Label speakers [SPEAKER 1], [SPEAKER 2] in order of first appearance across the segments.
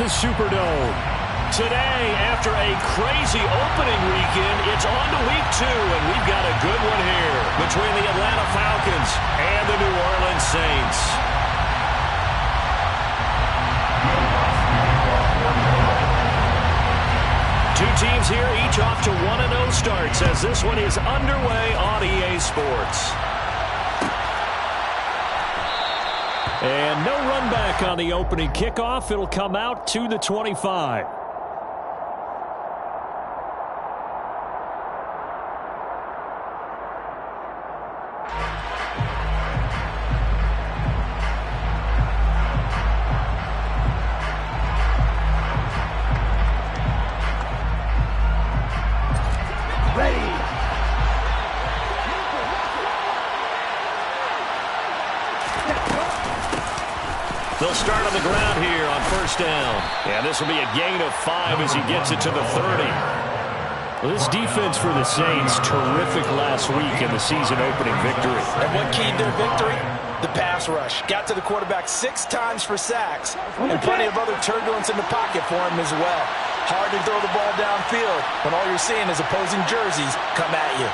[SPEAKER 1] the Superdome. Today, after a crazy opening weekend, it's on to week 2, and we've got a good one here between the Atlanta Falcons and the New Orleans Saints. Two teams here, each off to 1-0 starts as this one is underway on EA Sports. And no run back on the opening kickoff. It'll come out to the 25. They'll start on the ground here on first down. And this will be a gain of 5 as he gets it to the 30. Well, this defense for the Saints, terrific last week in the season-opening victory.
[SPEAKER 2] And what keyed their victory? The pass rush. Got to the quarterback 6 times for sacks, and plenty of other turbulence in the pocket for him as well. Hard to throw the ball downfield when all you're seeing is opposing jerseys come at you.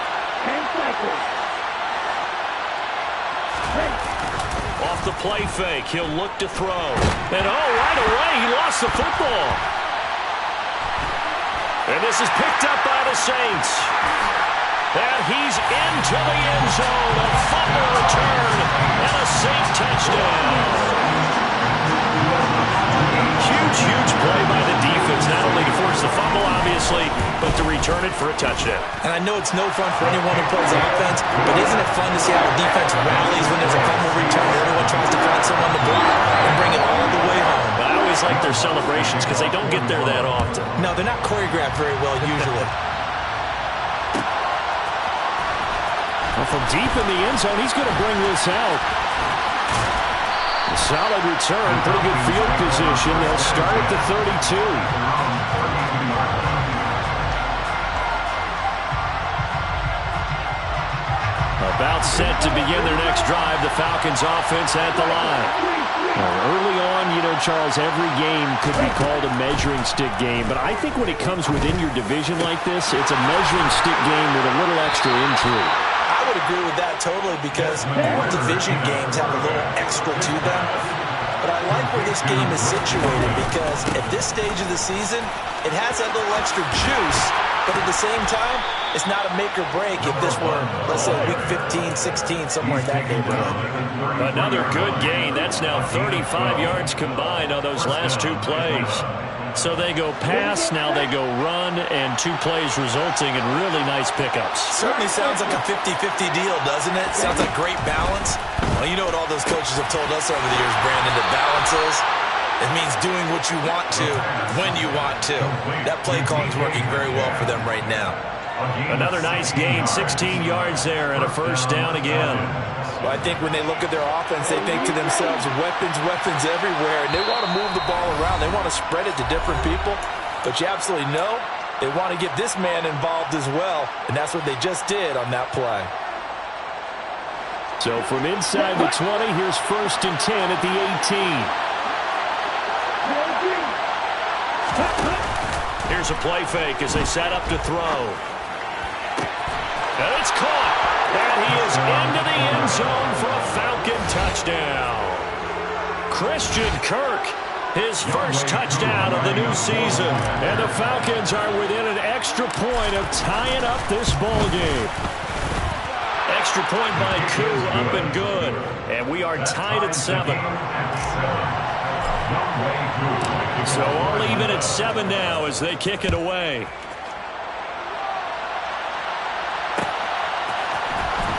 [SPEAKER 1] Off the play fake, he'll look to throw. And right away, he lost the football. And this is picked up by the Saints. And he's into the end zone. A fumble return and a Saint touchdown. Huge play by the defense, not only to force the fumble, obviously, but to return it for a touchdown.
[SPEAKER 2] And I know it's no fun for anyone who plays offense, but isn't it fun to see how a defense rallies when there's a fumble return? Everyone tries to find someone to block and bring it all the way home.
[SPEAKER 1] I always like their celebrations because they don't get there that often.
[SPEAKER 2] No, they're not choreographed very well usually.
[SPEAKER 1] Well, from deep in the end zone, he's going to bring this out. A solid return, pretty good field position. They'll start at the 32. About set to begin their next drive, the Falcons offense at the line. Early on, Charles, every game could be called a measuring stick game, but I think when it comes within your division like this, it's a measuring stick game with a little extra intrigue.
[SPEAKER 2] I would agree with that totally because all division games have a little extra to them. But I like where this game is situated because at this stage of the season, it has that little extra juice, but at the same time, it's not a make or break if this were, let's say, week 15, 16, somewhere in that neighborhood.
[SPEAKER 1] Another good gain. That's now 35 yards combined on those last 2 plays. So they go pass, now they go run, and 2 plays resulting in really nice pickups.
[SPEAKER 2] Certainly sounds like a 50-50 deal, doesn't it? Sounds like great balance. Well, you know what all those coaches have told us over the years, Brandon, that balance is? It means doing what you want to, when you want to. That play calling is working very well for them right now.
[SPEAKER 1] Another nice gain, 16 yards there, and a first down again.
[SPEAKER 2] Well, I think when they look at their offense, they think to themselves, weapons everywhere, and they want to move the ball around. They want to spread it to different people, but you absolutely know they want to get this man involved as well, and that's what they just did on that play.
[SPEAKER 1] So from inside the 20, here's 1st and 10 at the 18. Here's a play fake as they set up to throw. And it's caught. And he is into the end zone for a Falcon touchdown. Christian Kirk, his first touchdown of the new season. And the Falcons are within an extra point of tying up this ball game. Extra point by Koo, up and good. And we are tied at 7. So all even at 7 now as they kick it away.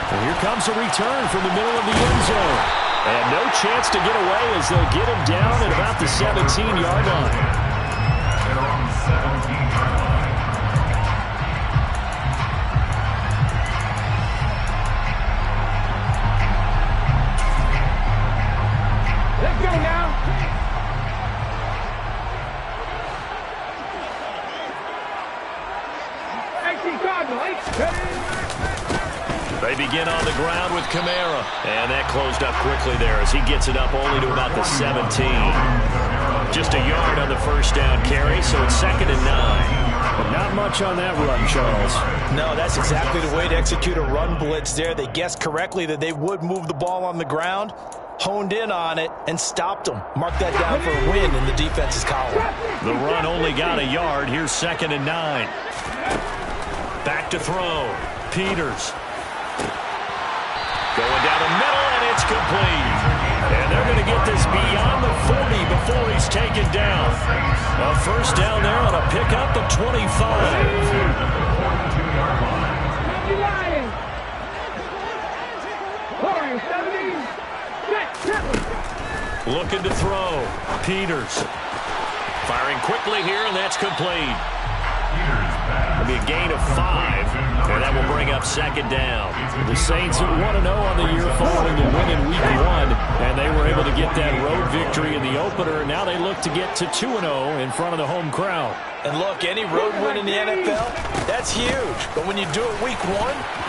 [SPEAKER 1] And here comes a return from the middle of the end zone. And no chance to get away as they'll get him down at about the 17-yard line.
[SPEAKER 3] Let's go now.
[SPEAKER 1] They begin on the ground with Kamara. And that closed up quickly there as he gets it up only to about the 17. Just a yard on the first down carry, so it's 2nd and 9.
[SPEAKER 4] But not much on that run, Charles.
[SPEAKER 2] No, that's exactly the way to execute a run blitz there. They guessed correctly that they would move the ball on the ground, honed in on it, and stopped them. Mark that down for a win in the defense's column.
[SPEAKER 1] The run only got a yard. Here's 2nd and 9. Back to throw. Peters. Going down the middle, and it's complete. And they're going to get this beyond the 40 before he's taken down. A first down there on a pickup at 25. Looking to throw. Peters. Firing quickly here, and that's complete. It'll be a gain of 5, and that will bring up 2nd down.
[SPEAKER 4] The Saints at 1-0 on the year following the win in Week 1, and they were able to get that road victory in the opener, and now they look to get to 2-0 in front of the home crowd.
[SPEAKER 2] And look, any road win in the NFL, that's huge. But when you do it Week 1,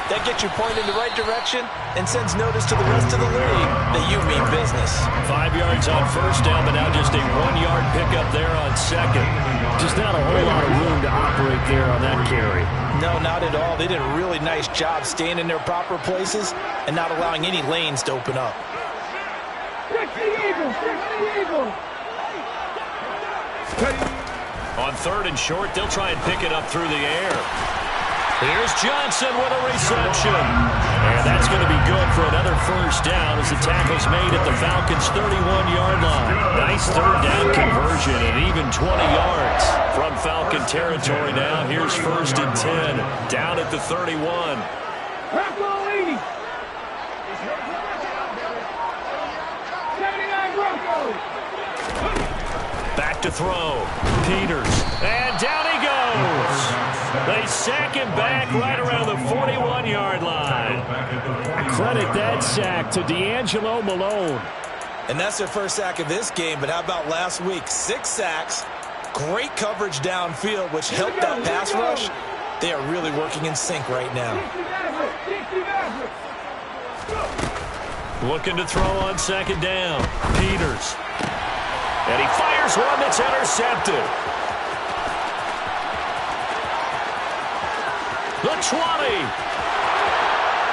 [SPEAKER 2] that gets you pointed in the right direction and sends notice to the rest of the league that you mean business.
[SPEAKER 1] 5 yards on first down, but now just a 1-yard pickup there on 2nd.
[SPEAKER 4] Just not a whole lot of room to operate there on that carry.
[SPEAKER 2] No, not at all. They did a really nice job staying in their proper places and not allowing any lanes to open up.
[SPEAKER 1] On 3rd and short, they'll try and pick it up through the air. Here's Johnson with a reception. And that's going to be good for another first down as the tackle's made at the Falcons' 31-yard line. Nice 3rd down conversion and even 20 yards from Falcon territory now. Here's 1st and 10 down at the 31. Back to throw. Peters. And down he goes. They sack him back right around the 41-yard line.
[SPEAKER 4] Credit that sack to D'Angelo Malone.
[SPEAKER 2] And that's their first sack of this game, but how about last week? 6 sacks, great coverage downfield, which helped that pass rush. They are really working in sync right now.
[SPEAKER 1] Looking to throw on 2nd down. Peters. And he fires one that's intercepted. The 20.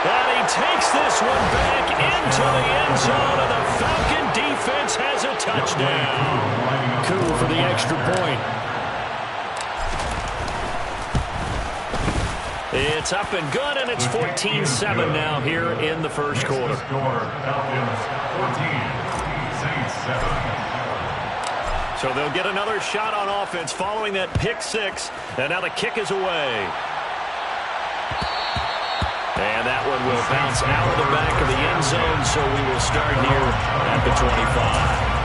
[SPEAKER 1] And he takes this one back into the end zone, and the Falcon defense has a touchdown.
[SPEAKER 4] Coup for the extra point.
[SPEAKER 1] It's up and good, and it's 14-7 now here in the first quarter. So they'll get another shot on offense following that pick 6, and now the kick is away. And that one will bounce out of the back of the end zone, so we will start here at the 25.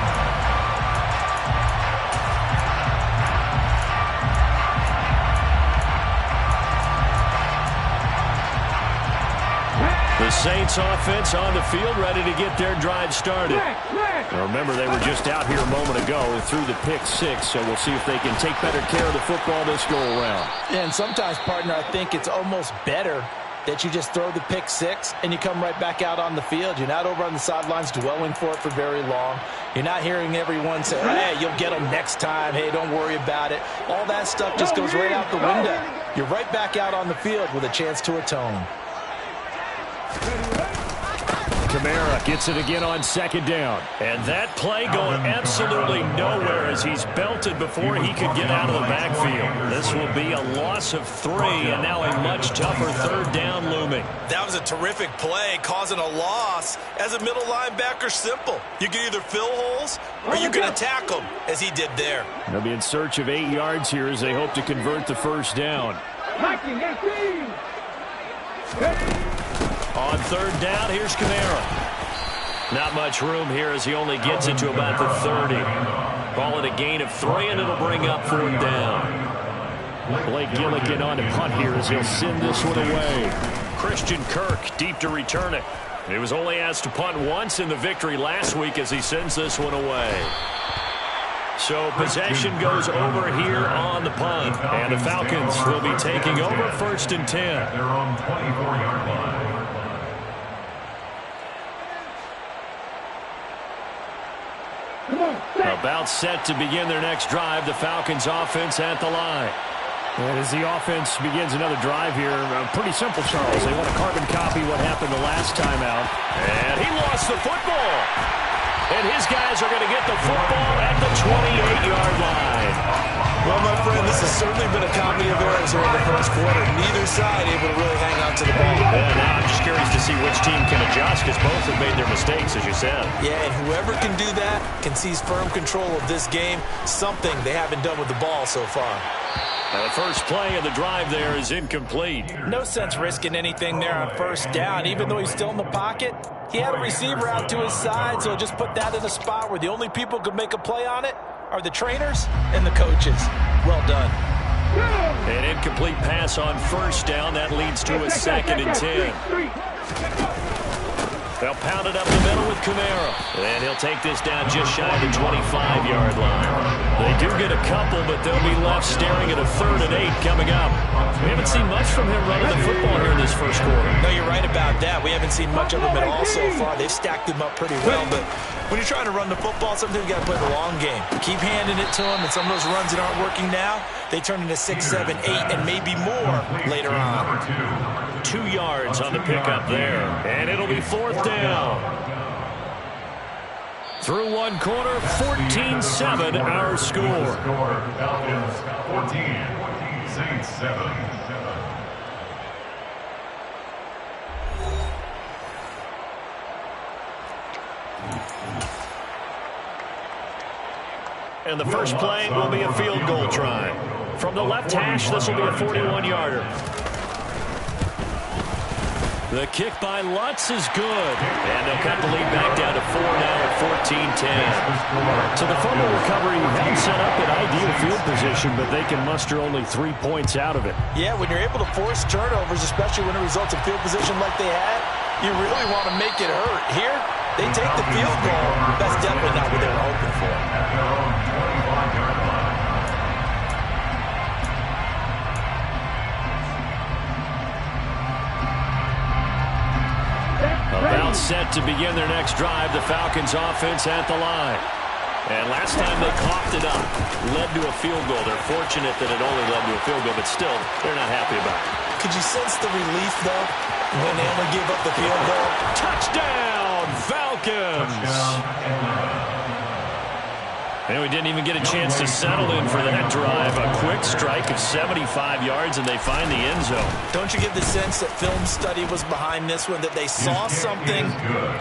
[SPEAKER 1] The Saints offense on the field, ready to get their drive started.
[SPEAKER 4] Now remember, they were just out here a moment ago through the pick 6, so we'll see if they can take better care of the football this go around.
[SPEAKER 2] And sometimes, partner, I think it's almost better that you just throw the pick 6 and you come right back out on the field. You're not over on the sidelines dwelling for it for very long. You're not hearing everyone say, hey, you'll get them next time. Hey, don't worry about it. All that stuff just goes right out the window. You're right back out on the field with a chance to atone.
[SPEAKER 4] Kamara gets it again on 2nd down.
[SPEAKER 1] And that play going absolutely nowhere as he's belted before he could get out of the backfield. This will be a loss of 3, and now a much tougher 3rd down looming.
[SPEAKER 2] That was a terrific play, causing a loss. As a middle linebacker, simple. You can either fill holes or you can attack them, as he did there.
[SPEAKER 4] They'll be in search of 8 yards here as they hope to convert the first down.
[SPEAKER 1] On 3rd down, here's Kamara. Not much room here as he only gets it to about the 30. Call it a gain of 3, and it'll bring up 4th down.
[SPEAKER 4] Blake Gillikin on to punt here as he'll send this one away.
[SPEAKER 1] Christian Kirk deep to return it. He was only asked to punt once in the victory last week as he sends this one away. So possession goes over here on the punt, and the Falcons will be taking over 1st and 10.
[SPEAKER 5] They're on 24-yard line.
[SPEAKER 4] About set to begin their next drive, the Falcons offense at the line. And as the offense begins another drive here, pretty simple, Charles. They want to carbon copy what happened the last time out.
[SPEAKER 1] And he lost the football. And his guys are going to get the football at the 28-yard line.
[SPEAKER 2] Well, my friend, this has certainly been a comedy of errors here in the first quarter. Neither side able to really hang on to the ball.
[SPEAKER 1] Yeah, now I'm just curious to see which team can adjust, because both have made their mistakes, as you said.
[SPEAKER 2] Yeah, and whoever can do that can seize firm control of this game, something they haven't done with the ball so far.
[SPEAKER 4] The first play of the drive there is incomplete.
[SPEAKER 2] No sense risking anything there on first down. Even though he's still in the pocket, he had a receiver out to his side, so just put that in a spot where the only people who could make a play on it are the trainers and the coaches. Well done.
[SPEAKER 4] An incomplete pass on first down. That leads to a 2nd and 10. They'll pound it up the middle with Kamara. And he'll take this down just shy of the 25-yard line. They do get a couple, but they'll be left staring at a 3rd and 8 coming up. We haven't seen much from him running the football here in this first quarter.
[SPEAKER 2] No, you're right about that. We haven't seen much of him at all so far. They've stacked him up pretty well, but when you're trying to run the football, sometimes you got to play the long game. Keep handing it to him, and some of those runs that aren't working now, they turn into 6, 7, 8, and maybe more later on.
[SPEAKER 4] 2 yards on the pickup there, and it'll be 4th down. Through one quarter, 14-7 our score.
[SPEAKER 5] Falcons 14, Saints 7.
[SPEAKER 4] And the first play will be a field goal try. From the left hash, this will be a 41-yarder. The kick by Lutz is good. And they'll cut the lead back down to 4 now at 14-10. So the fumble recovery had set up an ideal field position, but they can muster only 3 points out of it.
[SPEAKER 2] Yeah, when you're able to force turnovers, especially when it results in field position like they had, you really want to make it hurt. Here, they take the field goal. That's definitely not what they were hoping for.
[SPEAKER 4] About set to begin their next drive, the Falcons offense at the line. And last time they coughed it up, led to a field goal. They're fortunate that it only led to a field goal, but still, they're not happy about it.
[SPEAKER 2] Could you sense the relief, though, when they only give up the field goal?
[SPEAKER 4] Touchdown, Falcons! And we didn't even get a chance to settle in for that drive. A quick strike of 75 yards, and they find the end zone.
[SPEAKER 2] Don't you get the sense that film study was behind this one, that they saw something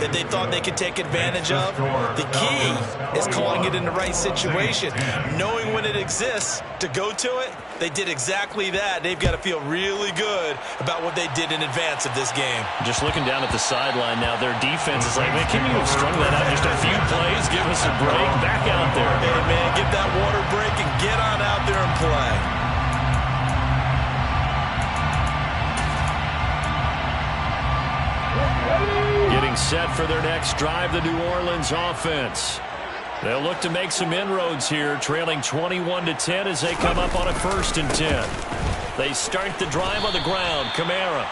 [SPEAKER 2] that they thought they could take advantage of? The key is calling it in the right situation. Knowing when it exists to go to it, they did exactly that. They've got to feel really good about what they did in advance of this game.
[SPEAKER 4] Just looking down at the sideline now, their defense is like, man, can you have strung that out just a few plays? Give us a break. Back out there.
[SPEAKER 2] Hey, man, get that water break and get on out there and play.
[SPEAKER 4] Getting set for their next drive, the New Orleans offense. They'll look to make some inroads here, trailing 21-10 as they come up on a 1st and 10. They start the drive on the ground. Kamara.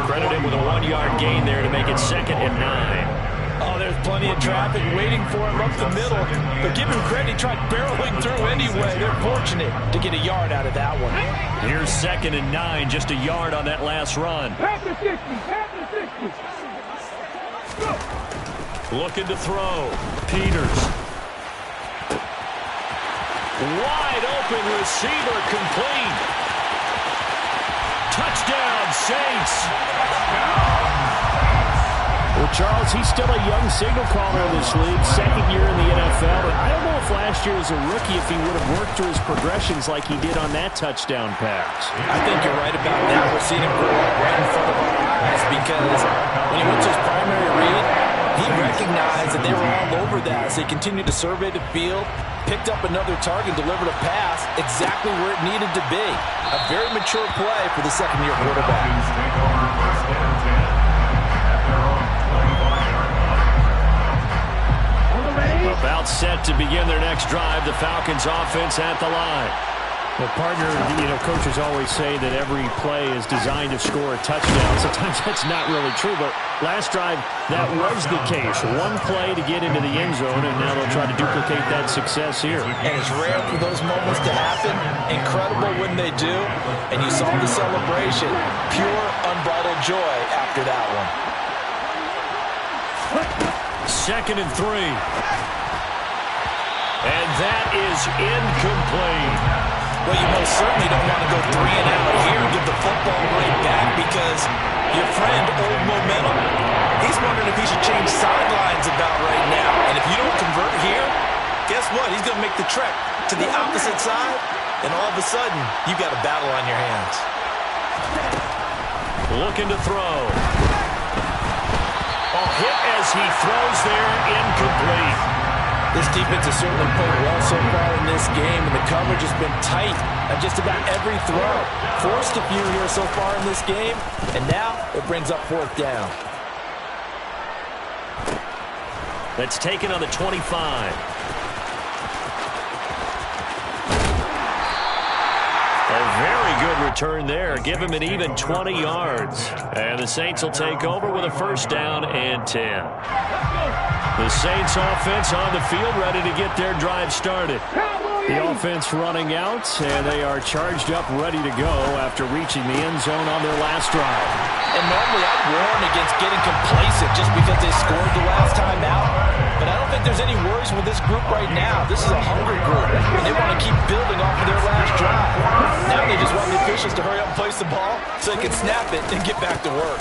[SPEAKER 4] Credit him with a 1-yard gain there to make it 2nd and 9.
[SPEAKER 2] Oh, there's plenty of traffic waiting for him up the middle. But give him credit, he tried barreling through anyway. They're fortunate to get a yard out of that one.
[SPEAKER 4] Here's 2nd and 9, just a yard on that last run.
[SPEAKER 3] Pass the 60, pass the 60.
[SPEAKER 4] Looking to throw. Peters. Wide open receiver complete. Touchdown, Saints. Well, Charles, he's still a young signal caller in this league, 2nd year in the NFL. And I don't know if last year as a rookie, if he would have worked through his progressions like he did on that touchdown pass.
[SPEAKER 2] I think you're right about that. We're seeing him grow up right in front of our eyes because when he went to his primary read, he recognized that they were all over that as they continued to survey the field, picked up another target, delivered a pass exactly where it needed to be. A very mature play for the second-year quarterback.
[SPEAKER 4] About set to begin their next drive, the Falcons offense at the line. Well, partner, coaches always say that every play is designed to score a touchdown. Sometimes that's not really true, but last drive, that was the case. One play to get into the end zone, and now they'll try to duplicate that success here.
[SPEAKER 2] And it's rare for those moments to happen. Incredible when they do. And you saw the celebration. Pure, unbridled joy after that one.
[SPEAKER 1] 2nd and 3. And that is incomplete.
[SPEAKER 2] Well, you most certainly don't want to go 3 and out here and give the football right back because your friend, Old Momentum, he's wondering if he should change sidelines about right now. And if you don't convert here, guess what? He's going to make the trek to the opposite side, and all of a sudden, you've got a battle on your hands.
[SPEAKER 1] Looking to throw. Hit as he throws there, incomplete.
[SPEAKER 2] This defense has certainly played well so far in this game, and the coverage has been tight on just about every throw. Forced a few here so far in this game, and now it brings up 4th down.
[SPEAKER 1] That's taken on the 25. A very good return there. Give him an even 20 yards. And the Saints will take over with a 1st down and 10. The Saints offense on the field, ready to get their drive started. The offense running out, and they are charged up, ready to go after reaching the end zone on their last drive.
[SPEAKER 2] And normally I'd warn against getting complacent just because they scored the last time out. But I don't think there's any worries with this group right now. This is a hungry group, and they want to keep building off of their last drive. Now they just want the officials to hurry up and place the ball so they can snap it and get back to work.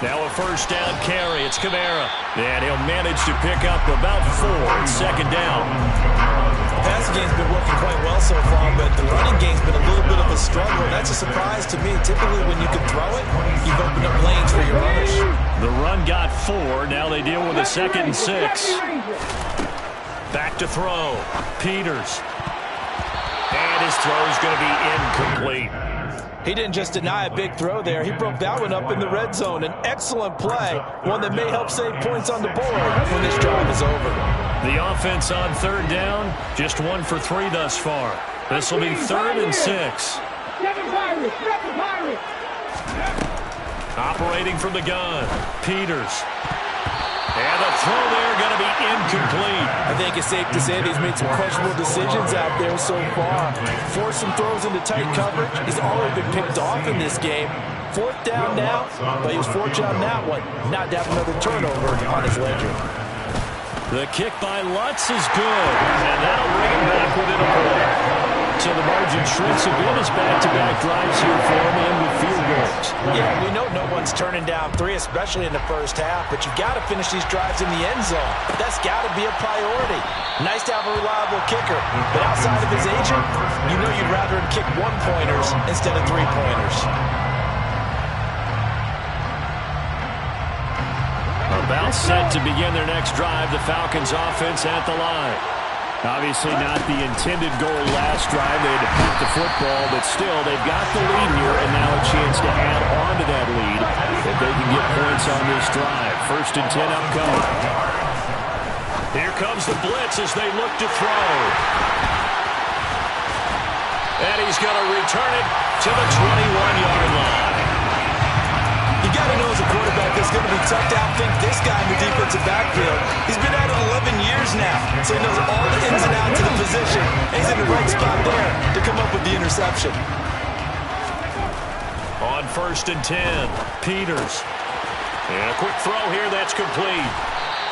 [SPEAKER 1] Now a 1st down carry. It's Kamara. And he'll manage to pick up about 4. It's 2nd down.
[SPEAKER 2] The passing game's been working quite well so far, but the running game's been a little bit of a struggle. That's a surprise to me. Typically, when you can throw it, you've opened up lanes for your runners.
[SPEAKER 1] The run got 4. Now they deal with a 2nd and 6. Back to throw. Peters. And his throw is going to be incomplete.
[SPEAKER 2] He didn't just deny a big throw there. He broke that one up in the red zone. An excellent play, one that may help save points on the board when this drive is over.
[SPEAKER 1] The offense on 3rd down, just 1 for 3 thus far. This will be 3rd and 6. Operating from the gun, Peters. And the throw there going to be incomplete.
[SPEAKER 2] I think it's safe to say that he's made some questionable decisions out there so far. Forced some throws into tight coverage. He's already been picked off in this game. 4th down now, but he was fortunate on that one not to have another turnover on his ledger.
[SPEAKER 1] The kick by Lutz is good, and that'll bring him back within a point. So the margin shrinks a bit as back-to-back drives here for him and with field goals.
[SPEAKER 2] Yeah, we know no one's turning down 3, especially in the first half, but you've got to finish these drives in the end zone. That's got to be a priority. Nice to have a reliable kicker, but outside of his agent, you know you'd rather him kick 1-pointers instead of 3-pointers.
[SPEAKER 1] About set to begin their next drive, the Falcons offense at the line.
[SPEAKER 4] Obviously not the intended goal last drive. They had to punt the football, but still, they've got the lead here, and now a chance to add on to that lead if they can get points on this drive. 1st and 10 upcoming.
[SPEAKER 1] Here comes the blitz as they look to throw. And he's going to return it to the 21-yard line.
[SPEAKER 2] You got to know as a quarterback it's going to be tough to outthink this guy in the defensive backfield. He's been at it 11 years now, so he knows all the ins and outs of the position. And he's in the right spot there to come up with the interception.
[SPEAKER 1] On 1st and 10, Peters. And a quick throw here that's complete.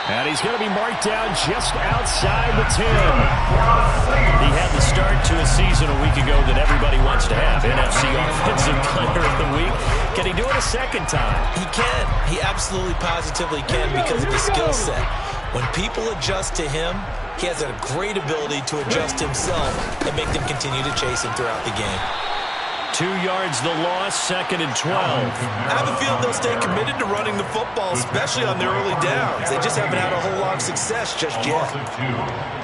[SPEAKER 4] And he's going to be marked down just outside the 10.
[SPEAKER 1] He had the start to a season a week ago that everybody wants to have. NFC Offensive Player of the Week. Can he do it a second time?
[SPEAKER 2] He can. He absolutely positively can because of his skill set. When people adjust to him, he has a great ability to adjust himself and make them continue to chase him throughout the game.
[SPEAKER 1] 2 yards the loss, 2nd and 12.
[SPEAKER 2] I have a feeling they'll stay committed to running the football, especially on their early downs. They just haven't had a whole lot of success just yet.
[SPEAKER 5] Loss of 2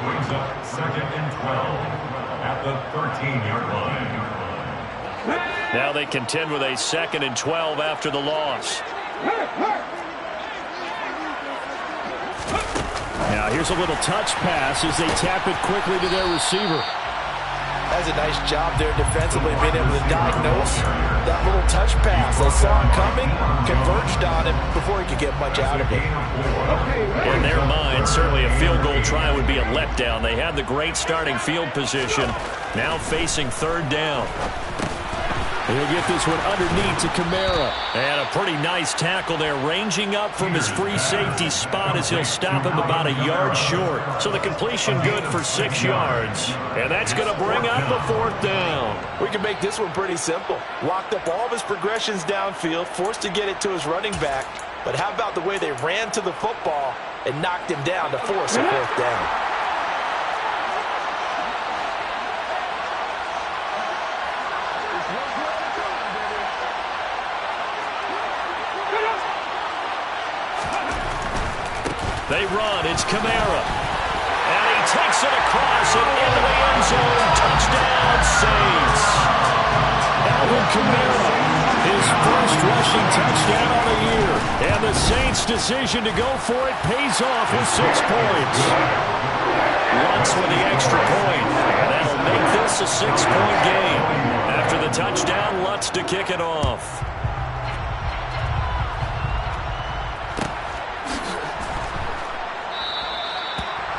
[SPEAKER 5] brings up 2nd and 12 at the 13-yard line.
[SPEAKER 1] Now they contend with a 2nd and 12 after the loss.
[SPEAKER 4] Now here's a little touch pass as they tap it quickly to their receiver.
[SPEAKER 2] Does a nice job there defensively, being able to diagnose that little touch pass. They saw it coming, converged on him before he could get much out of it.
[SPEAKER 1] In their mind, certainly a field goal try would be a letdown. They had the great starting field position, now facing third down. He'll get this one underneath to Kamara. And a pretty nice tackle there, ranging up from his free safety spot as he'll stop him about a yard short. So the completion good for 6 yards. And that's going to bring up the fourth down.
[SPEAKER 2] We can make this one pretty simple. Locked up all of his progressions downfield, forced to get it to his running back. But how about the way they ran to the football and knocked him down to force a fourth down?
[SPEAKER 1] They run. It's Kamara. And he takes it across and into the end zone. Touchdown, Saints. Alvin Kamara, his first rushing touchdown of the year. And the Saints' decision to go for it pays off with 6 points. Lutz with the extra point. And that'll make this a 6-point game. After the touchdown, Lutz to kick it off.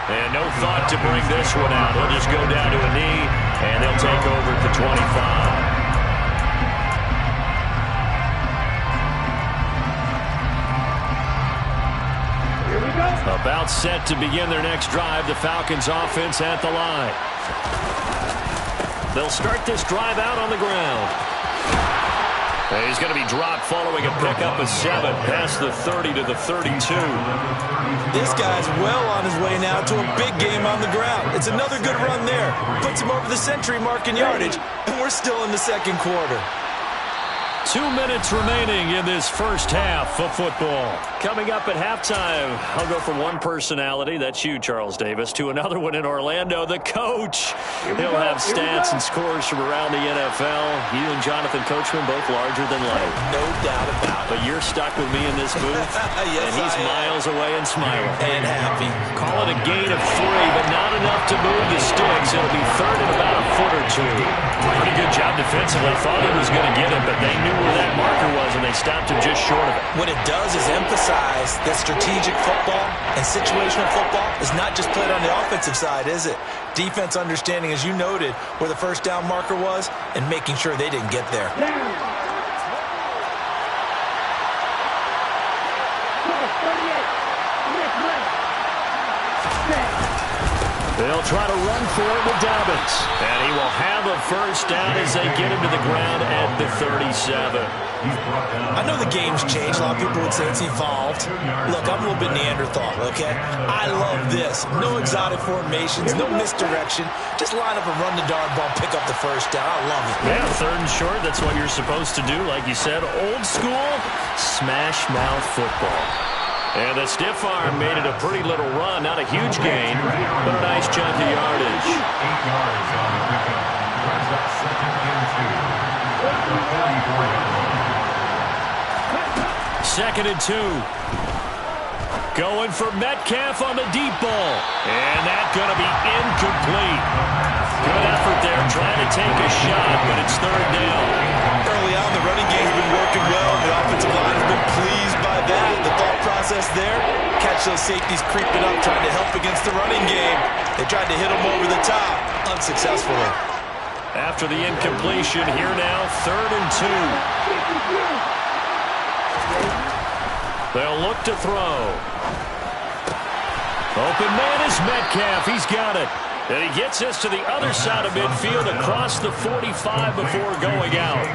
[SPEAKER 1] And no thought to bring this one out. He'll just go down to a knee, and they'll take over at the 25.
[SPEAKER 3] Here we go.
[SPEAKER 1] About set to begin their next drive, the Falcons offense at the line. They'll start this drive out on the ground. And he's going to be dropped following a pickup of 7 past the 30 to the 32.
[SPEAKER 2] This guy's well on his way now to a big game on the ground. It's another good run there. Puts him over the century mark in yardage, and we're still in the second quarter.
[SPEAKER 1] 2 minutes remaining in this first half of football. Coming up at halftime, I'll go from one personality, that's you, Charles Davis, to another one in Orlando, the coach. He'll have stats and scores from around the NFL. You and Jonathan Coachman both larger than life.
[SPEAKER 2] No doubt about it.
[SPEAKER 1] But you're stuck with me in this booth,
[SPEAKER 2] Yes,
[SPEAKER 1] and he's miles away and smiling.
[SPEAKER 2] And happy.
[SPEAKER 1] Call it a gain of 3, but not enough to move the sticks. It'll be third and about a foot or 2. Pretty good job defensively. Thought he was going to get it, but they knew where that marker was, and they stopped him just short of it.
[SPEAKER 2] What it does is emphasize that strategic football and situational football is not just played on the offensive side, is it? Defense understanding, as you noted, where the first down marker was and making sure they didn't get there.
[SPEAKER 1] They'll try to run for it with Dobbins. And he will have a first down as they get him to the ground at the 37.
[SPEAKER 2] I know the game's changed. A lot of people would say it's evolved. Look, I'm a little bit Neanderthal, okay? I love this. No exotic formations, no misdirection. Just line up and run the darn ball, pick up the first down. I love it.
[SPEAKER 1] Yeah, third and short, that's what you're supposed to do. Like you said, old school, smash mouth football. And the stiff arm made it a pretty little run. Not a huge gain, but a nice chunk of yardage.
[SPEAKER 5] 8 yards on the pickup. Brings up second and 2. At the 34-yard line.
[SPEAKER 1] Second and 2. Going for Metcalf on the deep ball. And that's going to be incomplete. Good effort there, trying to take a shot, but it's third down.
[SPEAKER 2] Early on, the running game's been working well. The offensive line has been pleased by that. The thought process there, catch those safeties creeping up, trying to help against the running game. They tried to hit them over the top, unsuccessfully.
[SPEAKER 1] After the incompletion, here now, third and 2. They'll look to throw. Open man is Metcalf. He's got it. And he gets us to the other side of midfield across the 45 before going out.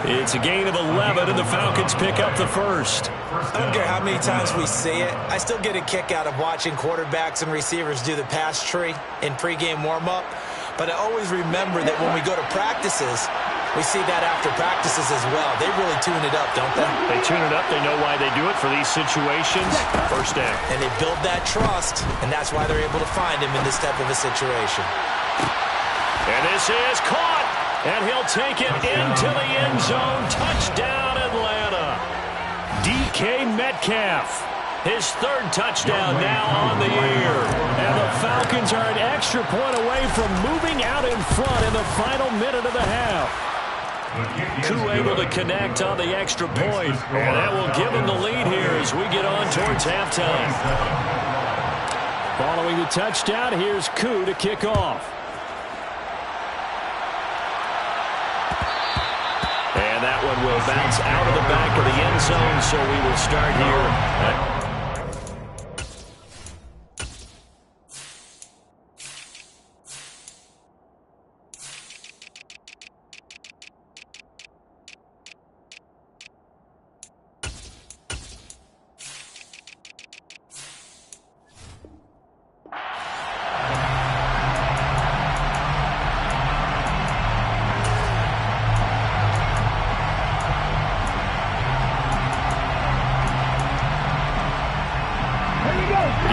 [SPEAKER 1] It's a gain of 11, and the Falcons pick up the first.
[SPEAKER 2] I don't care how many times we see it. I still get a kick out of watching quarterbacks and receivers do the pass tree in pregame warm-up. But I always remember that when we go to practices, we see that after practices as well. They really tune it up, don't they?
[SPEAKER 1] They tune it up. They know why they do it for these situations. First down.
[SPEAKER 2] And they build that trust, and that's why they're able to find him in this type of a situation.
[SPEAKER 1] And this is caught, and he'll take it into the end zone. Touchdown, Atlanta. DK Metcalf. His third touchdown now on the year. And the Falcons are an extra point away from moving out in front in the final minute of the half. Koo able to connect on the extra point. And that will give him the lead here as we get on towards halftime. Following the touchdown, here's Koo to kick off. And that one will bounce out of the back of the end zone, so we will start here.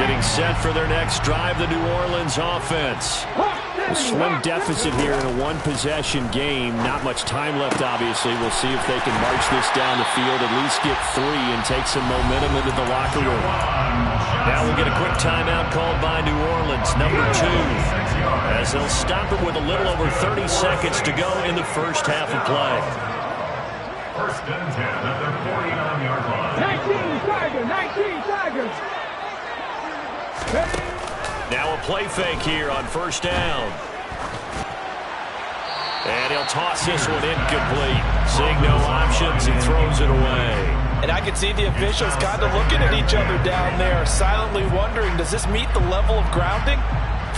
[SPEAKER 1] Getting set for their next drive, the New Orleans offense. A slim deficit here in a one-possession game. Not much time left, obviously. We'll see if they can march this down the field, at least get 3 and take some momentum into the locker room. Now we'll get a quick timeout called by New Orleans, number 2, as they'll stop it with a little over 30 seconds to go in the first half of play.
[SPEAKER 5] First and 10 at their 49-yard line.
[SPEAKER 3] 19 Tigers.
[SPEAKER 1] Now a play fake here on first down. And he'll toss this one incomplete. Seeing no options, he throws it away.
[SPEAKER 2] And I can see the officials kind of looking at each other down there, silently wondering, does this meet the level of grounding?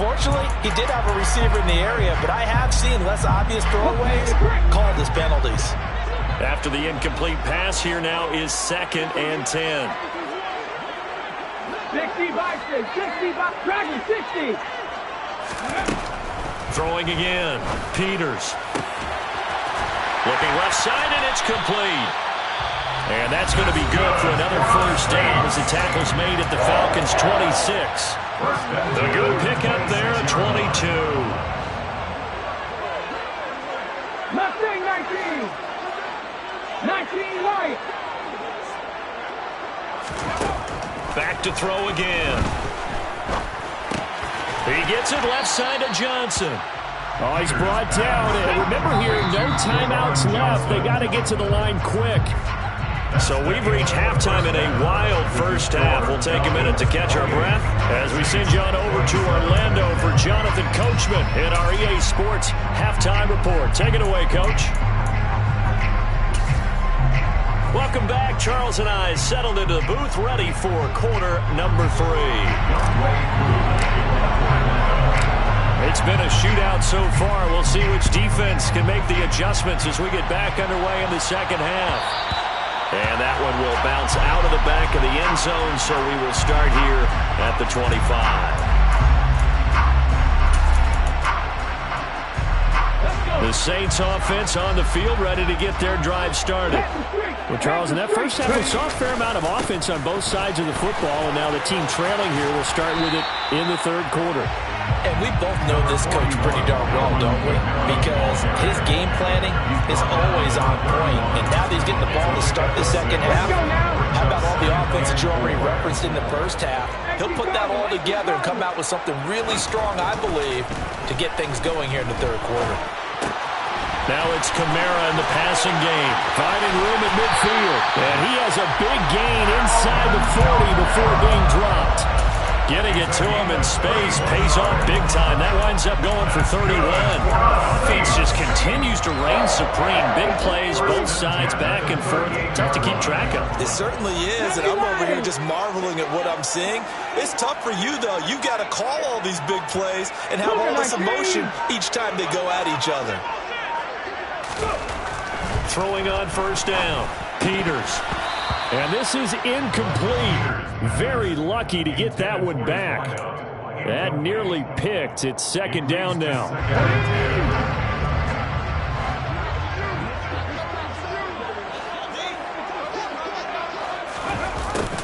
[SPEAKER 2] Fortunately, he did have a receiver in the area, but I have seen less obvious throwaways called as penalties.
[SPEAKER 1] After the incomplete pass, here now is 2nd and 10.
[SPEAKER 3] 60 Dragons 60.
[SPEAKER 1] Throwing again. Peters. Looking left side, and it's complete. And that's going to be good for another first down as the tackle's made at the Falcons' 26. The good pickup there at 22.
[SPEAKER 3] Mustang 19 right.
[SPEAKER 1] Back to throw again. He gets it left side to Johnson. Oh, he's brought down. And remember here, no timeouts left. They got to get to the line quick. So we've reached halftime in a wild first half. We'll take a minute to catch our breath as we send you on over to Orlando for Jonathan Coachman in our EA Sports halftime report. Take it away, Coach. Welcome back. Charles and I settled into the booth, ready for quarter number 3. It's been a shootout so far. We'll see which defense can make the adjustments as we get back underway in the second half. And that one will bounce out of the back of the end zone, so we will start here at the 25. The Saints offense on the field, ready to get their drive started. Well, Charles, in that first half, we saw a fair amount of offense on both sides of the football, and now the team trailing here will start with it in the third quarter.
[SPEAKER 2] And we both know this coach pretty darn well, don't we? Because his game planning is always on point. And now that he's getting the ball to start the second half, how about all the offense that you already referenced in the first half? He'll put that all together and come out with something really strong, I believe, to get things going here in the third quarter.
[SPEAKER 1] Now it's Kamara in the passing game, finding room at midfield. And he has a big gain inside the 40 before being dropped. Getting it to him in space pays off big time. That winds up going for 31. Offense just continues to reign supreme. Big plays, both sides, back and forth. Tough to keep track of.
[SPEAKER 2] It certainly is, and I'm over here just marveling at what I'm seeing. It's tough for you, though. You've got to call all these big plays and have all this emotion each time they go at each other.
[SPEAKER 1] Throwing on first down. Peters. And this is incomplete. Very lucky to get that one back. That nearly picked. It's second down now.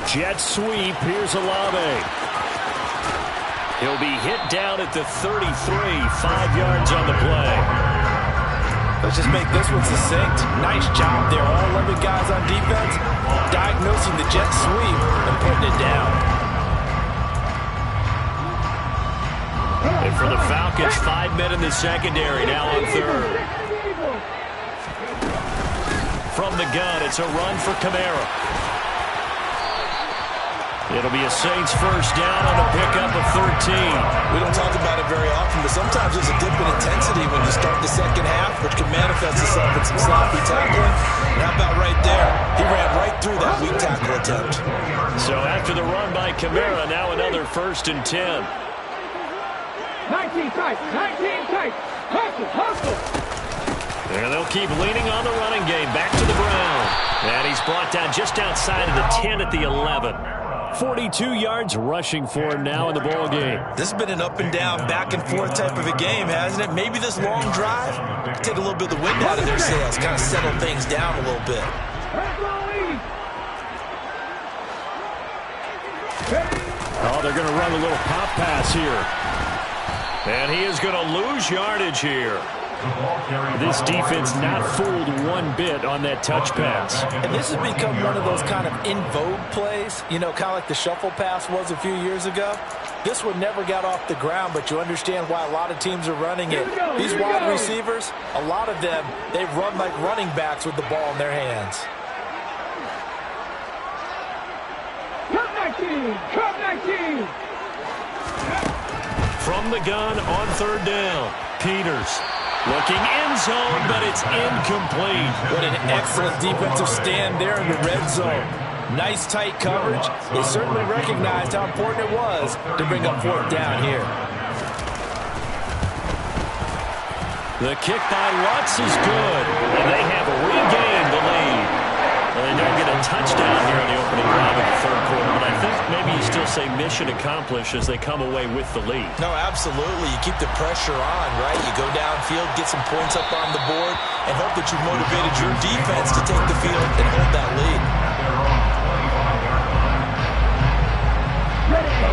[SPEAKER 1] Jet sweep. Here's Olave. He'll be hit down at the 33. 5 yards on the play.
[SPEAKER 2] Let's just make this one succinct. Nice job there. All 11 guys on defense diagnosing the jet sweep and putting it down.
[SPEAKER 1] And for the Falcons, 5 men in the secondary, now on third. From the gun, it's a run for Kamara. It'll be a Saints first down on a pickup of 13.
[SPEAKER 2] We don't talk about it very often, but sometimes there's a dip in intensity when you start the second half, which can manifest itself in some sloppy tackling. And how about right there? He ran right through that weak tackle attempt.
[SPEAKER 1] So after the run by Kamara, now another 1st and 10.
[SPEAKER 3] 19 tight, 19 tight. Hustle, hustle.
[SPEAKER 1] And they'll keep leaning on the running game. Back to the ground. And he's brought down just outside of the 10 at the 11. 42 yards rushing for him now in the ball game.
[SPEAKER 2] This has been an up and down, back and forth type of a game, hasn't it? Maybe this long drive take a little bit of the wind out of their sails, kind of settle things down a little bit.
[SPEAKER 1] Oh, they're going to run a little pop pass here. And he is going to lose yardage here. This defense not fooled one bit on that touch pass.
[SPEAKER 2] And this has become one of those kind of in vogue plays, you know, kind of like the shuffle pass was a few years ago. This one never got off the ground, but you understand why a lot of teams are running it. These wide receivers, a lot of them, they run like running backs with the ball in their hands.
[SPEAKER 3] Cut 19, cut 19.
[SPEAKER 1] From the gun on third down, Peters. Looking end zone, but it's incomplete.
[SPEAKER 2] What an excellent defensive stand there in the red zone. Nice tight coverage. They certainly recognized how important it was to bring up 4th down here.
[SPEAKER 1] The kick by Lutz is good, and they have regained the lead. Well, they don't get a touchdown here in the opening drive of the 3rd quarter, but I think maybe you still say mission accomplished as they come away with the lead.
[SPEAKER 2] No, absolutely. You keep the pressure on, right? You go downfield, get some points up on the board, and hope that you've motivated your defense to take the field and hold that lead.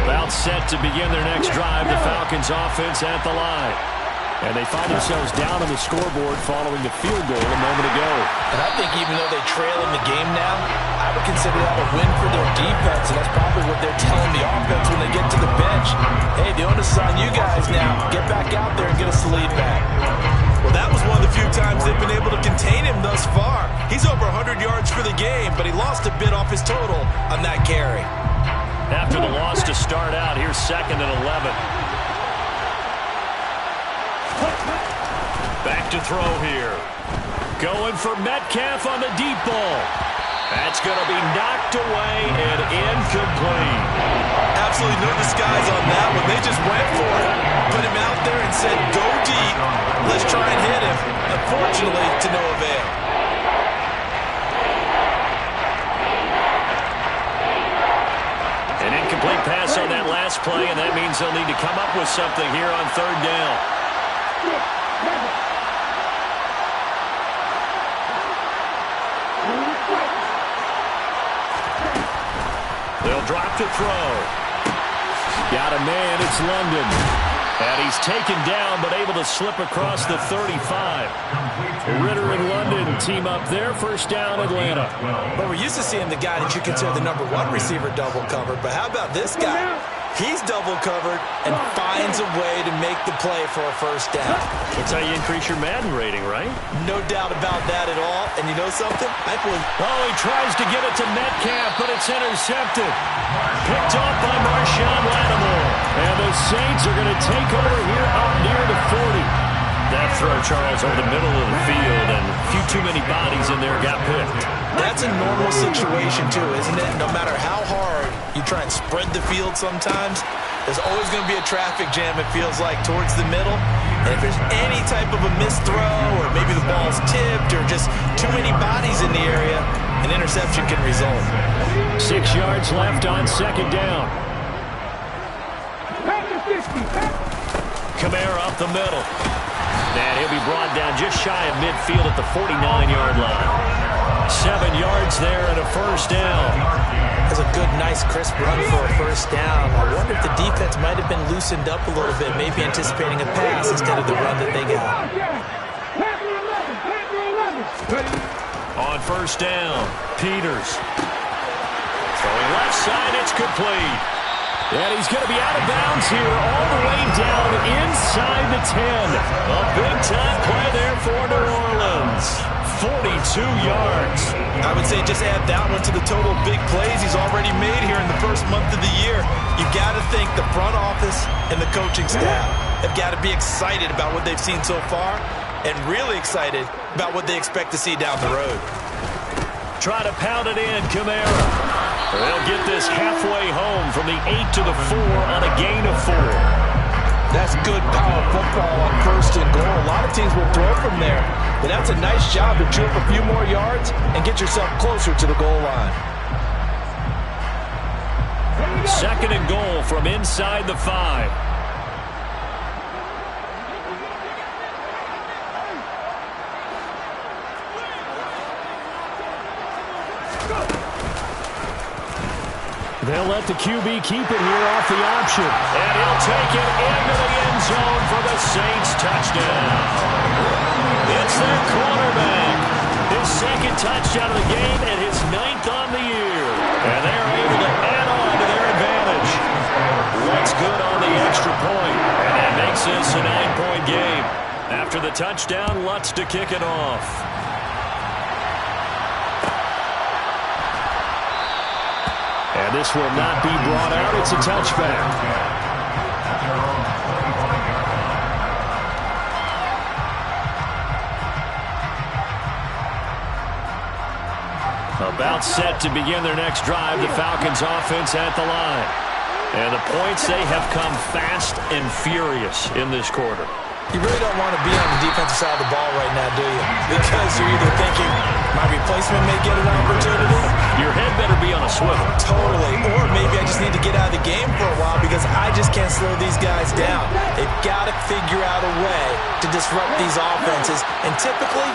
[SPEAKER 1] About set to begin their next drive, the Falcons offense at the line. And they find themselves down on the scoreboard following the field goal a moment ago.
[SPEAKER 2] And I think even though they trail in the game now, I would consider that a win for their defense, and that's probably what they're telling the offense when they get to the bench. Hey, the onus is on you guys now. Get back out there and get us the lead back. Well, that was one of the few times they've been able to contain him thus far. He's over 100 yards for the game, but he lost a bit off his total on that carry.
[SPEAKER 1] After the loss to start out, here's 2nd and 11. Back to throw here. Going for Metcalf on the deep ball. That's going to be knocked away and incomplete.
[SPEAKER 2] Absolutely no disguise on that one. They just went for it. Put him out there and said, go deep. Let's try and hit him. Unfortunately, to no avail.
[SPEAKER 1] An incomplete pass on that last play, and that means they'll need to come up with something here on 3rd down. They'll drop to throw. Got a man, it's London. And he's taken down, but able to slip across the 35. Ritter and London team up there. First down, Atlanta.
[SPEAKER 2] But we're used to seeing the guy that you consider the #1 receiver double covered. But how about this guy? He's double covered and finds a way to make the play for a first down.
[SPEAKER 1] That's how you increase your Madden rating, right?
[SPEAKER 2] No doubt about that at all. And you know something?
[SPEAKER 1] He tries to get it to Metcalf, but it's intercepted. Picked off by Marshawn Lattimore. And the Saints are going to take over here up near the 40. That throw, Charles, over the middle of the field, and a few too many bodies in there got picked.
[SPEAKER 2] That's a normal situation, too, isn't it? No matter how hard you try and spread the field sometimes, there's always going to be a traffic jam, it feels like, towards the middle. And if there's any type of a missed throw, or maybe the ball's tipped, or just too many bodies in the area, an interception can result.
[SPEAKER 1] 6 yards left on 2nd down. Kamara up the middle. And he'll be brought down just shy of midfield at the 49-yard line. 7 yards there and a first down.
[SPEAKER 2] That's a good, nice, crisp run for a first down. I wonder if the defense might have been loosened up a little bit, maybe anticipating a pass instead of the run that they got.
[SPEAKER 1] first down. Peters. Throwing left side, it's complete. And he's going to be out of bounds here all the way down inside the 10. A big-time play there for New Orleans. 42 yards.
[SPEAKER 2] I would say just add that one to the total big plays he's already made here in the first month of the year. You've got to think the front office and the coaching staff have got to be excited about what they've seen so far and really excited about what they expect to see down the road.
[SPEAKER 1] Try to pound it in, Kamara. They'll get this halfway home from the 8 to the 4 on a gain of 4.
[SPEAKER 2] That's good power football on first and goal. A lot of teams will throw from there, but that's a nice job to chew up a few more yards and get yourself closer to the goal line.
[SPEAKER 1] Second and goal from inside the 5. They'll let the QB keep it here off the option. And he'll take it into the end zone for the Saints touchdown. It's their quarterback. His second touchdown of the game and his 9th on the year. And they're able to add on to their advantage. What's good on the extra point? And that makes this a 9-point game. After the touchdown, Lutz to kick it off. And this will not be brought out. It's a touchback. About set to begin their next drive. The Falcons offense at the line. And the points, they have come fast and furious in this quarter.
[SPEAKER 2] You really don't want to be on the defensive side of the ball right now, do you? Because you're either thinking, my replacement may get an opportunity.
[SPEAKER 1] Your head better be on a swivel.
[SPEAKER 2] Totally. Or maybe I just need to get out of the game for a while because I just can't slow these guys down. They've got to figure out a way to disrupt these offenses. And typically,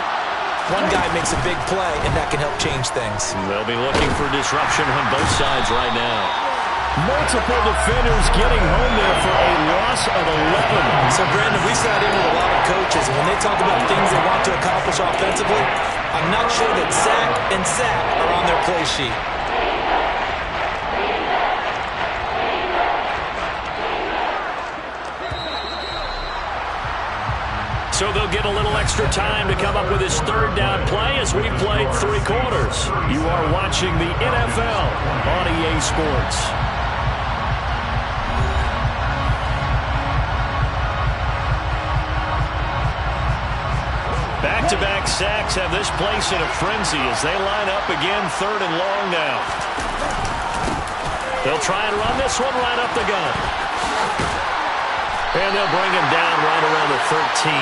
[SPEAKER 2] one guy makes a big play, and that can help change things.
[SPEAKER 1] They'll be looking for disruption on both sides right now. Multiple defenders getting home there for a loss of 11.
[SPEAKER 2] So, Brandon, we sat in with a lot of coaches, and when they talk about things they want to accomplish offensively, I'm not sure that sack and sack are on their play sheet.
[SPEAKER 1] So they'll get a little extra time to come up with his third down play as we've played 3 quarters. You are watching the NFL on EA Sports. Back-to-back sacks have this place in a frenzy as they line up again 3rd and long now. They'll try and run this one right up the gut. And they'll bring him down right around the 13.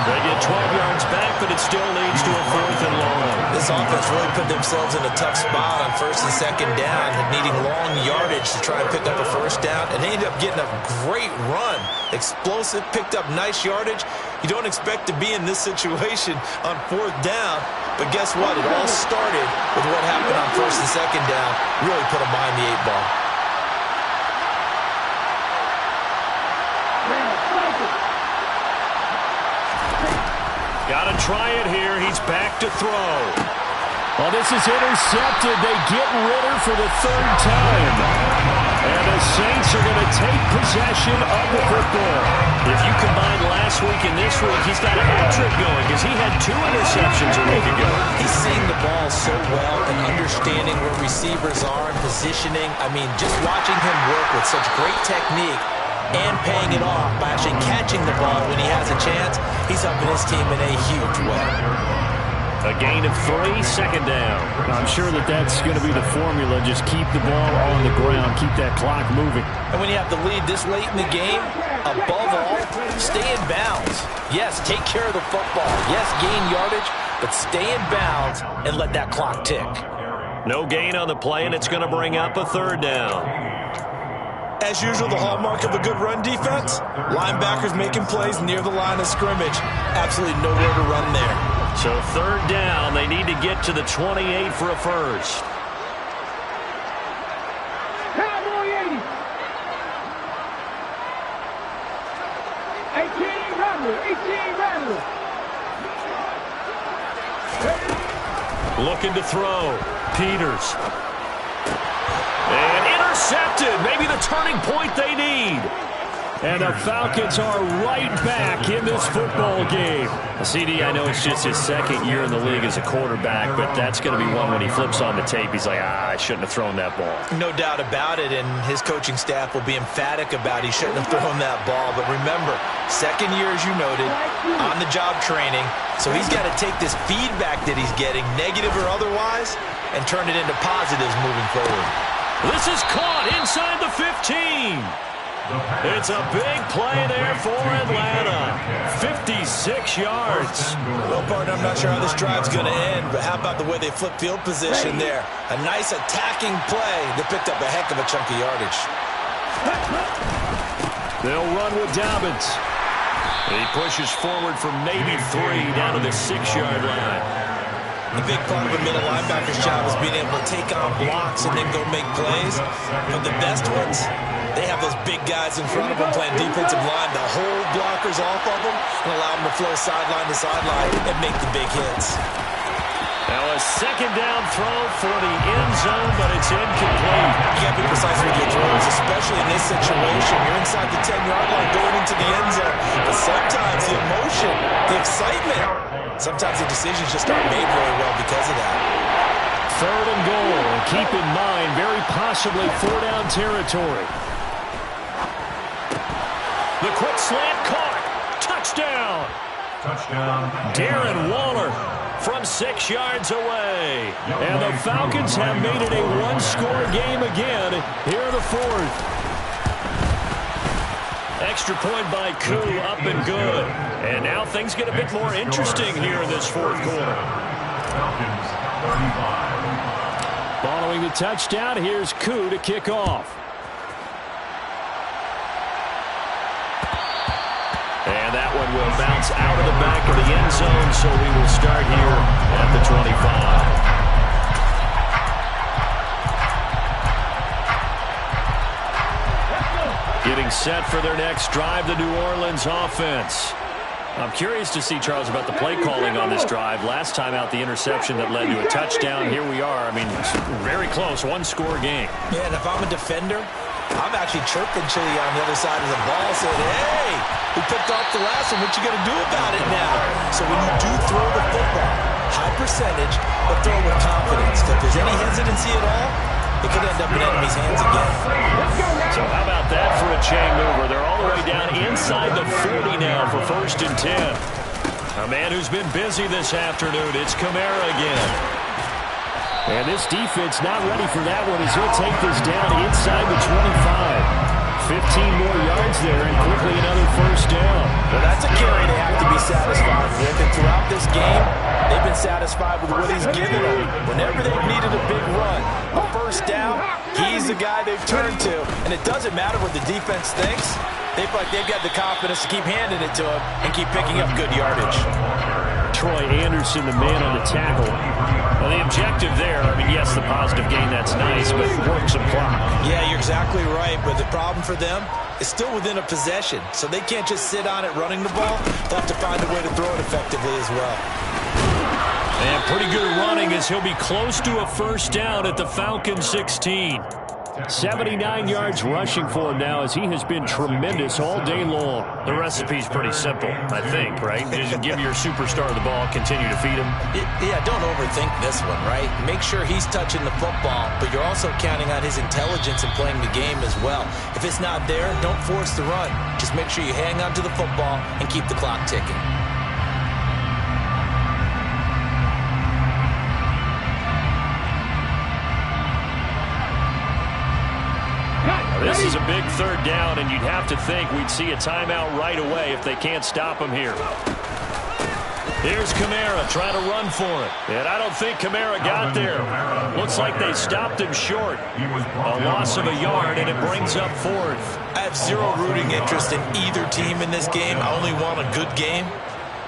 [SPEAKER 1] They get 12 yards back, but it still leads to a 4th and long.
[SPEAKER 2] This offense really put themselves in a tough spot on 1st and 2nd down, needing long yardage to try and pick up a 1st down, and they ended up getting a great run. Explosive, picked up nice yardage. You don't expect to be in this situation on 4th down, but guess what? It all started with what happened on 1st and 2nd down. Really put them behind the 8 ball.
[SPEAKER 1] Got to try it here. He's back to throw. Well, this is intercepted. They get Ritter for the 3rd time. And the Saints are going to take possession of the football. If you combine last week and this week, he's got a hat-trick going because he had 2 interceptions a week ago.
[SPEAKER 2] He's seeing the ball so well and understanding where receivers are and positioning. I mean, just watching him work with such great technique and paying it off by actually catching the ball when he has a chance, he's helping his team in a huge way.
[SPEAKER 1] A gain of 3, 2nd down. I'm sure that's going to be the formula. Just keep the ball on the ground. Keep that clock moving.
[SPEAKER 2] And when you have the lead this late in the game, above all, stay in bounds. Yes, take care of the football. Yes, gain yardage, but stay in bounds and let that clock tick.
[SPEAKER 1] No gain on the play, and it's going to bring up a 3rd down.
[SPEAKER 2] As usual, the hallmark of a good run defense, linebackers making plays near the line of scrimmage. Absolutely nowhere to run there.
[SPEAKER 1] So 3rd down, they need to get to the 28 for a 1st.
[SPEAKER 3] Cowboy 80. 18 Rattler. 18 Rattler.
[SPEAKER 1] Looking to throw. Peters. And intercepted. Maybe the turning point they need. And the Falcons are right back in this football game. CD, I know it's just his second year in the league as a quarterback, but that's going to be one when he flips on the tape. He's like, I shouldn't have thrown that ball.
[SPEAKER 2] No doubt about it, and his coaching staff will be emphatic about he shouldn't have thrown that ball. But remember, second year, as you noted, on-the-job training, so he's got to take this feedback that he's getting, negative or otherwise, and turn it into positives moving forward.
[SPEAKER 1] This is caught inside the 15. It's a big play there for Atlanta. 56 yards.
[SPEAKER 2] Well, partner, I'm not sure how this drive's going to end, but how about the way they flip field position there? A nice attacking play that picked up a heck of a chunk of yardage.
[SPEAKER 1] They'll run with Dobbins. He pushes forward for maybe 3 down to the 6-yard line.
[SPEAKER 2] The big part of a middle linebacker's job is being able to take on blocks and then go make plays. But the best ones, they have those big guys in front of them playing defensive line to hold blockers off of them and allow them to flow sideline to sideline and make the big hits.
[SPEAKER 1] Now a second down throw for the end zone, but it's incomplete.
[SPEAKER 2] You got to be precise with your throws, especially in this situation. You're inside the 10-yard line going into the end zone. But sometimes the emotion, the excitement, sometimes the decisions just aren't made very well because of that.
[SPEAKER 1] 3rd and goal, and keep in mind, very possibly 4-down territory. The quick slant caught. Touchdown.
[SPEAKER 5] Touchdown.
[SPEAKER 1] Darren Waller from 6 yards away. And the Falcons have made it a one-score game again here in the 4th. Extra point by Koo, up and good. And now things get a bit more interesting here in this 4th quarter.
[SPEAKER 5] Falcons 35.
[SPEAKER 1] Following the touchdown, here's Koo to kick off. And that one will bounce out of the back of the end zone, so we will start here at the 25. Getting set for their next drive, the New Orleans offense. I'm curious to see, Charles, about the play calling on this drive. Last time out, the interception that led to a touchdown. Here we are. I mean, it's very close, one-score game.
[SPEAKER 2] Yeah, and if I'm a defender, I'm actually chirping Chili on the other side of the ball, saying, hey, we picked off the last one. What you going to do about it now? So when you do throw the football, high percentage, but throw with confidence. If there's any hesitancy at all, it could end up in enemy's hands again.
[SPEAKER 1] So how about that for a chain mover? They're all the way down inside the 40 now for 1st and 10. A man who's been busy this afternoon, it's Kamara again. And this defense not ready for that one as he'll take this down inside the 25. 15 more yards there and quickly another 1st down.
[SPEAKER 2] Well, that's a carry they have to be satisfied with. And throughout this game, they've been satisfied with what he's given them. Whenever they've needed a big run, a 1st down, he's the guy they've turned to. And it doesn't matter what the defense thinks. They feel like they've got the confidence to keep handing it to him and keep picking up good yardage.
[SPEAKER 1] Troy Anderson, the man on the tackle. Well, the objective there, I mean, yes, the positive gain, that's nice, but work some clock.
[SPEAKER 2] Yeah, you're exactly right, but the problem for them is still within a possession, so they can't just sit on it running the ball. They'll have to find a way to throw it effectively as well.
[SPEAKER 1] And pretty good running as he'll be close to a 1st down at the Falcons 16. 79 yards rushing for him now as he has been tremendous all day long. The recipe's pretty simple, I think, right? Just give your superstar the ball, continue to feed him.
[SPEAKER 2] Yeah, don't overthink this one, right? Make sure he's touching the football, but you're also counting on his intelligence in playing the game as well. If it's not there, don't force the run. Just make sure you hang on to the football and keep the clock ticking.
[SPEAKER 1] This is a big 3rd down, and you'd have to think we'd see a timeout right away if they can't stop him here. Here's Kamara trying to run for it. And I don't think Kamara got there. Looks like they stopped him short. A loss of a yard, and it brings up 4th.
[SPEAKER 2] I have zero rooting interest in either team in this game. I only want a good game.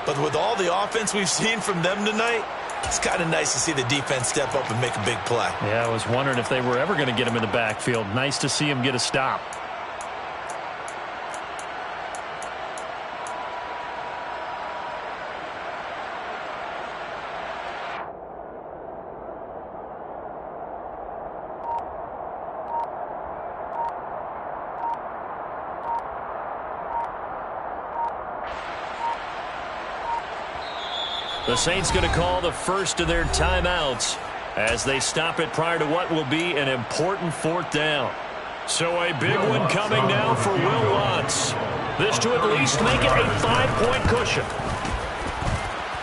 [SPEAKER 2] But with all the offense we've seen from them tonight, it's kind of nice to see the defense step up and make a big play.
[SPEAKER 1] Yeah, I was wondering if they were ever going to get him in the backfield. Nice to see him get a stop. The Saints going to call the first of their timeouts as they stop it prior to what will be an important fourth down. So a big one coming now for Will Lutz. This to at least make it a 5-point cushion.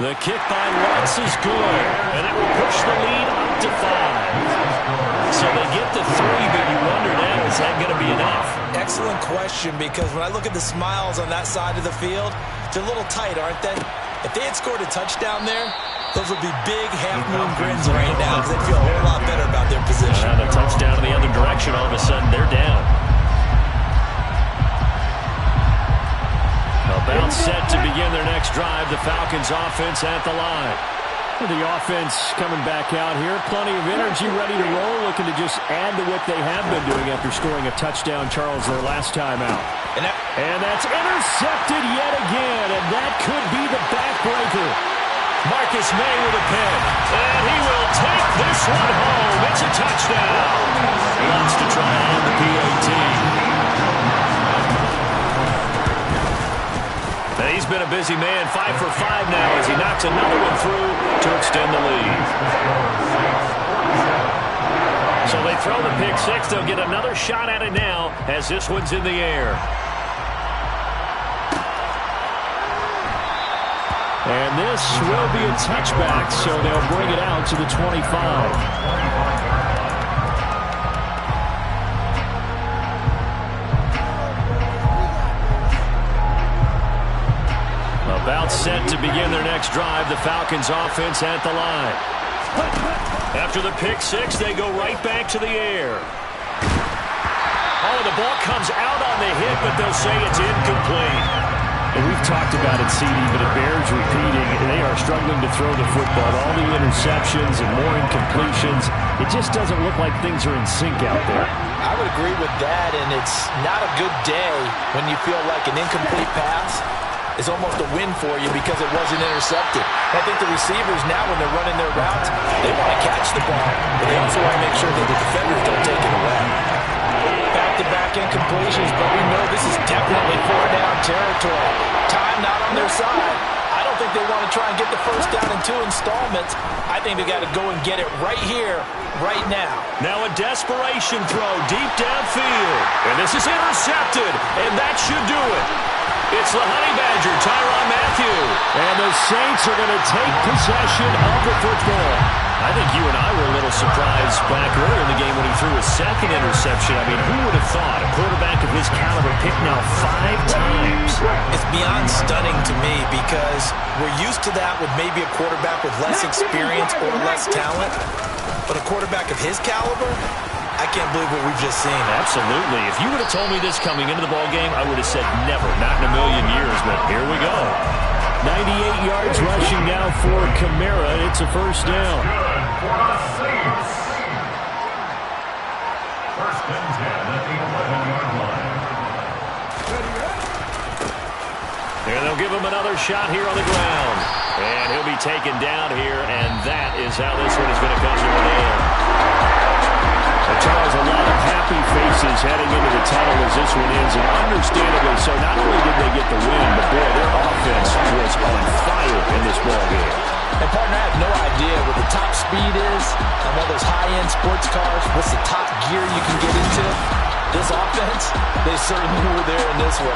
[SPEAKER 1] The kick by Lutz is good, and it will push the lead up to 5. So they get to 3, but you wonder now, is that going to be enough?
[SPEAKER 2] Excellent question, because when I look at the smiles on that side of the field, they're a little tight, aren't they? If they had scored a touchdown there, those would be big half-moon grins right now because they'd feel a whole lot better about their position.
[SPEAKER 1] And a touchdown in the other direction, all of a sudden they're down. About set to begin their next drive, the Falcons offense at the line.
[SPEAKER 4] The offense coming back out here, plenty of energy, ready to roll, looking to just add to what they have been doing after scoring a touchdown, Charles, their last time out.
[SPEAKER 1] And that's intercepted yet again, and that could be the backbreaker. Marcus May with a pick, and he will take this one home. It's a touchdown. Wants to try on the PAT. And he's been a busy man, 5 for 5 now as he knocks another one through to extend the lead. So they throw the pick six. They'll get another shot at it now as this one's in the air.
[SPEAKER 4] And this will be a touchback, so they'll bring it out to the 25.
[SPEAKER 1] About set to begin their next drive, the Falcons offense at the line. After the pick six, they go right back to the air. Oh, the ball comes out on the hit, but they'll say it's incomplete.
[SPEAKER 4] And we've talked about it, CD, but it bears repeating. They are struggling to throw the football. All the interceptions and more incompletions. It just doesn't look like things are in sync out there.
[SPEAKER 2] I would agree with that, and it's not a good day when you feel like an incomplete pass is almost a win for you because it wasn't intercepted. I think the receivers now, when they're running their routes, they want to catch the ball, but they also want to make sure that the defenders don't take it away. Back-to-back incompletions, but we know this is definitely 4-down territory. Time not on their side. I don't think they want to try and get the first down in 2 installments. I think they got to go and get it right here, right now.
[SPEAKER 1] Now a desperation throw deep downfield. And this is intercepted, and that should do it. It's the Honey Badger, Tyrann Mathieu.
[SPEAKER 4] And the Saints are going to take possession of the football.
[SPEAKER 1] I think you and I were a little surprised back earlier in the game when he threw his second interception. I mean, who would have thought a quarterback of his caliber picked now 5 times?
[SPEAKER 2] It's beyond stunning to me because we're used to that with maybe a quarterback with less experience or less talent. But a quarterback of his caliber, I can't believe what we've just seen.
[SPEAKER 1] Absolutely. If you would have told me this coming into the ballgame, I would have said never, not in a million years, but here we go.
[SPEAKER 4] 98 yards rushing now for Kamara. It's a first down.
[SPEAKER 5] For the Saints. First and 10 at the 11-yard line.
[SPEAKER 1] And they'll give him another shot here on the ground. And he'll be taken down here, and that is how this one is going to come to an end.
[SPEAKER 4] Charles, a lot of happy faces heading into the tunnel as this one ends, and understandably so. Not only did they get the win, but boy, their offense was on fire in this ballgame.
[SPEAKER 2] And partner, I have no idea what the top speed is on one of those high-end sports cars. What's the top gear you can get into? This offense, they certainly were there in this one.